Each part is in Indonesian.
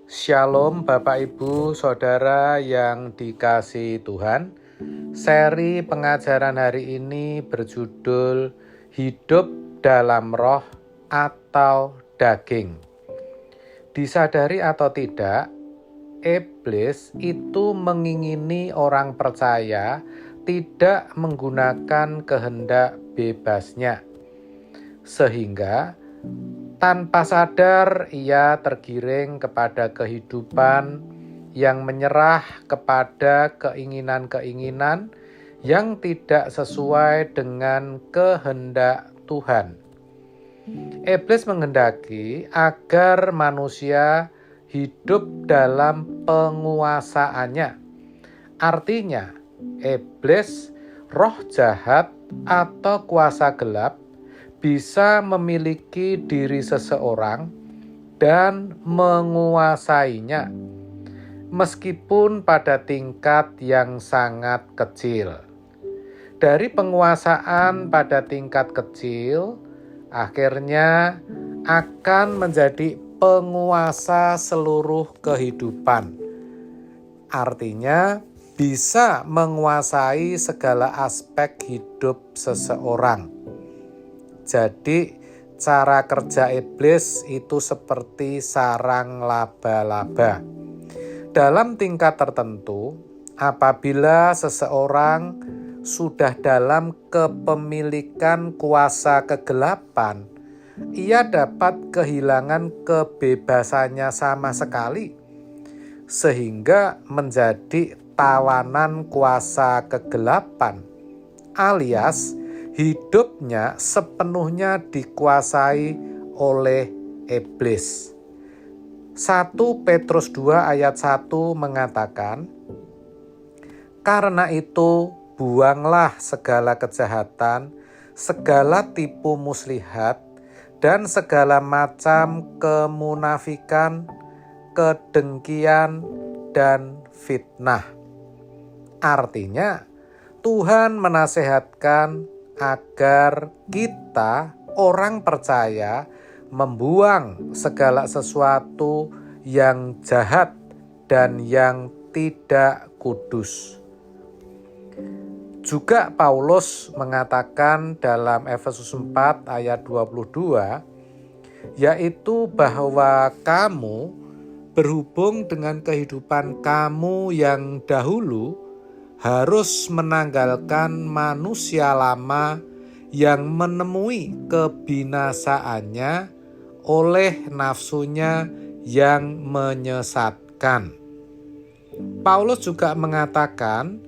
Shalom Bapak Ibu Saudara yang dikasihi Tuhan. Seri pengajaran hari ini berjudul Hidup dalam Roh atau Daging. Disadari atau tidak, iblis itu mengingini orang percaya tidak menggunakan kehendak bebasnya, sehingga tanpa sadar ia tergiring kepada kehidupan yang menyerah kepada keinginan-keinginan yang tidak sesuai dengan kehendak Tuhan. Iblis menghendaki agar manusia hidup dalam penguasaannya. Artinya, iblis, roh jahat atau kuasa gelap bisa memiliki diri seseorang dan menguasainya, meskipun pada tingkat yang sangat kecil. Dari penguasaan pada tingkat kecil, akhirnya akan menjadi penguasa seluruh kehidupan. Artinya, bisa menguasai segala aspek hidup seseorang. Jadi, cara kerja iblis itu seperti sarang laba-laba. Dalam tingkat tertentu, apabila seseorang sudah dalam kepemilikan kuasa kegelapan, ia dapat kehilangan kebebasannya sama sekali, sehingga menjadi tawanan kuasa kegelapan, alias hidupnya sepenuhnya dikuasai oleh iblis. 1 Petrus 2 ayat 1 mengatakan, "Karena itu buanglah segala kejahatan, segala tipu muslihat, dan segala macam kemunafikan, kedengkian, dan fitnah." Artinya, Tuhan menasehatkan agar kita, orang percaya, membuang segala sesuatu yang jahat dan yang tidak kudus. Juga Paulus mengatakan dalam Efesus 4 ayat 22, yaitu bahwa kamu berhubung dengan kehidupan kamu yang dahulu harus menanggalkan manusia lama yang menemui kebinasaannya oleh nafsunya yang menyesatkan. Paulus juga mengatakan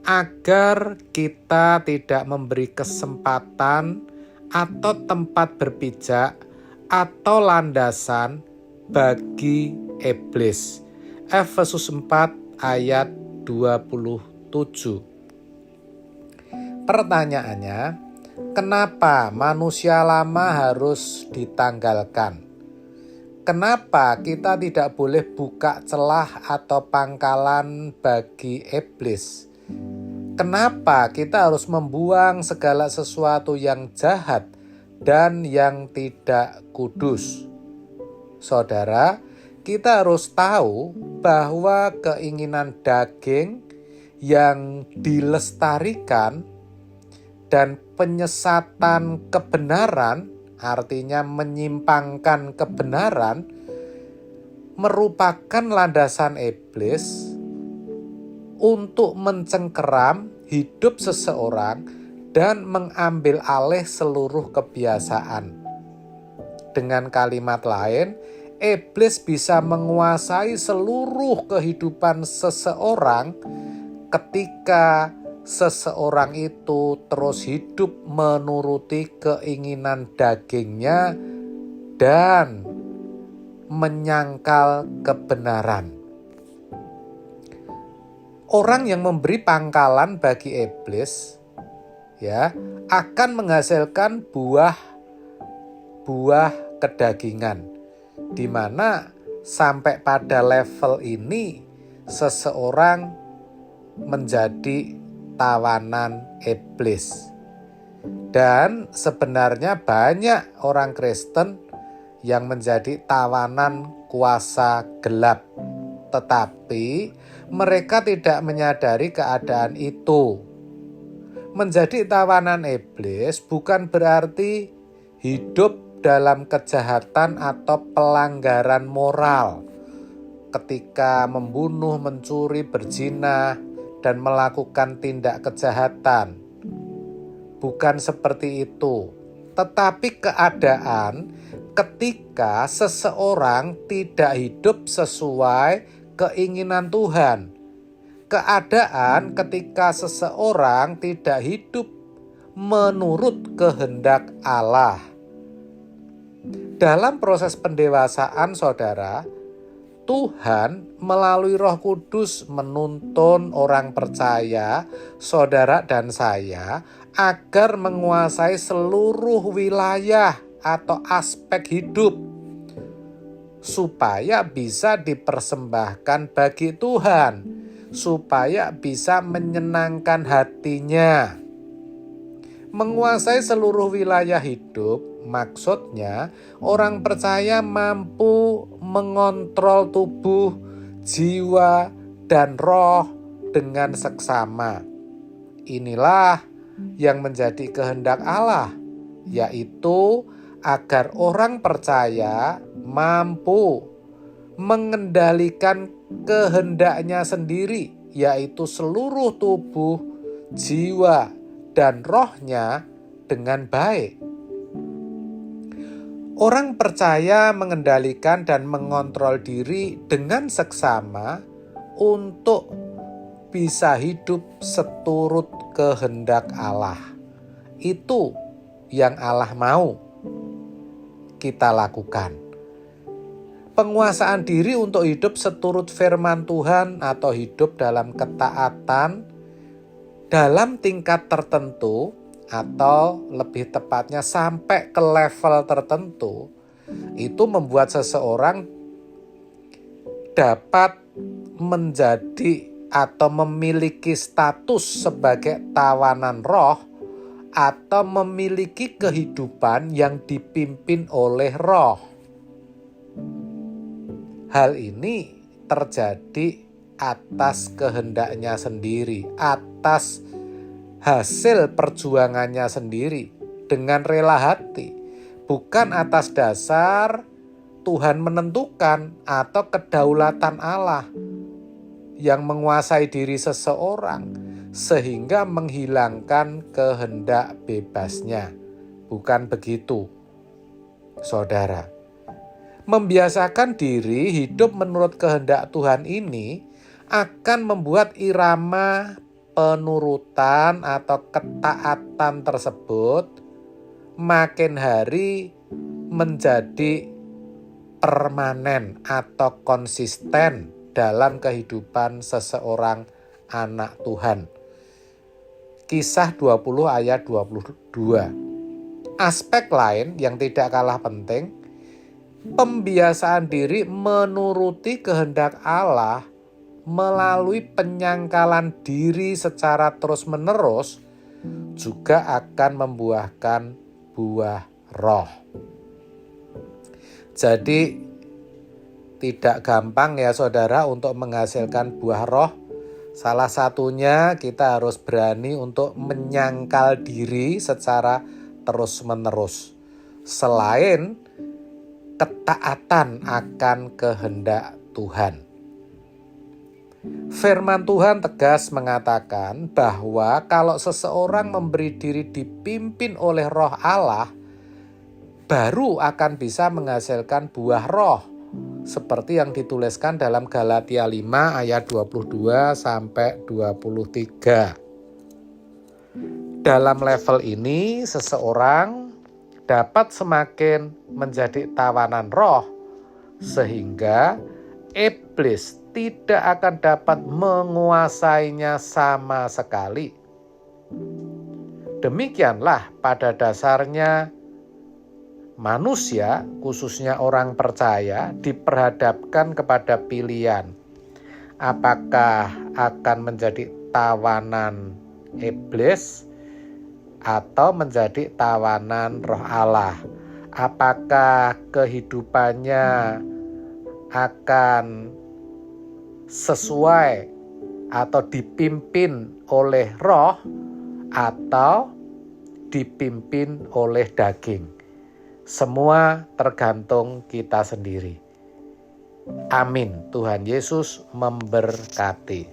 agar kita tidak memberi kesempatan atau tempat berpijak atau landasan bagi iblis. Efesus 4 ayat 27. Pertanyaannya, kenapa manusia lama harus ditanggalkan? Kenapa kita tidak boleh buka celah atau pangkalan bagi iblis? Kenapa kita harus membuang segala sesuatu yang jahat dan yang tidak kudus? Saudara, kita harus tahu bahwa keinginan daging yang dilestarikan dan penyesatan kebenaran, artinya menyimpangkan kebenaran, merupakan landasan iblis untuk mencengkeram hidup seseorang dan mengambil alih seluruh kebiasaan. Dengan kalimat lain, iblis bisa menguasai seluruh kehidupan seseorang ketika seseorang itu terus hidup menuruti keinginan dagingnya dan menyangkal kebenaran. Orang yang memberi pangkalan bagi iblis akan menghasilkan buah kedagingan, di mana sampai pada level ini seseorang menjadi tawanan iblis. Dan sebenarnya banyak orang Kristen yang menjadi tawanan kuasa gelap. Tetapi mereka tidak menyadari keadaan itu. Menjadi tawanan iblis bukan berarti hidup dalam kejahatan atau pelanggaran moral. Ketika membunuh, mencuri, berzina, dan melakukan tindak kejahatan. Bukan seperti itu. Tetapi keadaan ketika seseorang tidak hidup sesuai keinginan Tuhan. Keadaan ketika seseorang tidak hidup menurut kehendak Allah. Dalam proses pendewasaan, saudara, Tuhan melalui Roh Kudus menuntun orang percaya, saudara dan saya, agar menguasai seluruh wilayah atau aspek hidup, supaya bisa dipersembahkan bagi Tuhan, supaya bisa menyenangkan hatinya. Menguasai seluruh wilayah hidup, maksudnya orang percaya mampu mengontrol tubuh, jiwa, dan roh dengan seksama. Inilah yang menjadi kehendak Allah, yaitu agar orang percaya mampu mengendalikan kehendaknya sendiri, yaitu seluruh tubuh, jiwa, dan rohnya dengan baik. Orang percaya mengendalikan dan mengontrol diri dengan seksama untuk bisa hidup seturut kehendak Allah. Itu yang Allah mau kita lakukan. Penguasaan diri untuk hidup seturut firman Tuhan atau hidup dalam ketaatan dalam tingkat tertentu, atau lebih tepatnya sampai ke level tertentu, itu membuat seseorang dapat menjadi atau memiliki status sebagai tawanan roh atau memiliki kehidupan yang dipimpin oleh roh. Hal ini terjadi atas kehendaknya sendiri, atas hasil perjuangannya sendiri, dengan rela hati, bukan atas dasar Tuhan menentukan atau kedaulatan Allah yang menguasai diri seseorang sehingga menghilangkan kehendak bebasnya. Bukan begitu, saudara. Membiasakan diri hidup menurut kehendak Tuhan ini akan membuat irama penurutan atau ketaatan tersebut makin hari menjadi permanen atau konsisten dalam kehidupan seseorang anak Tuhan. Kisah 20 ayat 22. Aspek lain yang tidak kalah penting, pembiasaan diri menuruti kehendak Allah melalui penyangkalan diri secara terus-menerus juga akan membuahkan buah roh. Jadi tidak gampang ya saudara untuk menghasilkan buah roh. Salah satunya kita harus berani untuk menyangkal diri secara terus-menerus. Selain ketaatan akan kehendak Tuhan. Firman Tuhan tegas mengatakan bahwa kalau seseorang memberi diri dipimpin oleh Roh Allah, baru akan bisa menghasilkan buah roh, seperti yang dituliskan dalam Galatia 5 ayat 22 sampai 23. Dalam level ini, seseorang dapat semakin menjadi tawanan roh, sehingga iblis tidak akan dapat menguasainya sama sekali. Demikianlah pada dasarnya manusia, khususnya orang percaya, diperhadapkan kepada pilihan. Apakah akan menjadi tawanan iblis atau menjadi tawanan Roh Allah? Apakah kehidupannya akan sesuai atau dipimpin oleh roh atau dipimpin oleh daging. Semua tergantung kita sendiri. Amin. Tuhan Yesus memberkati.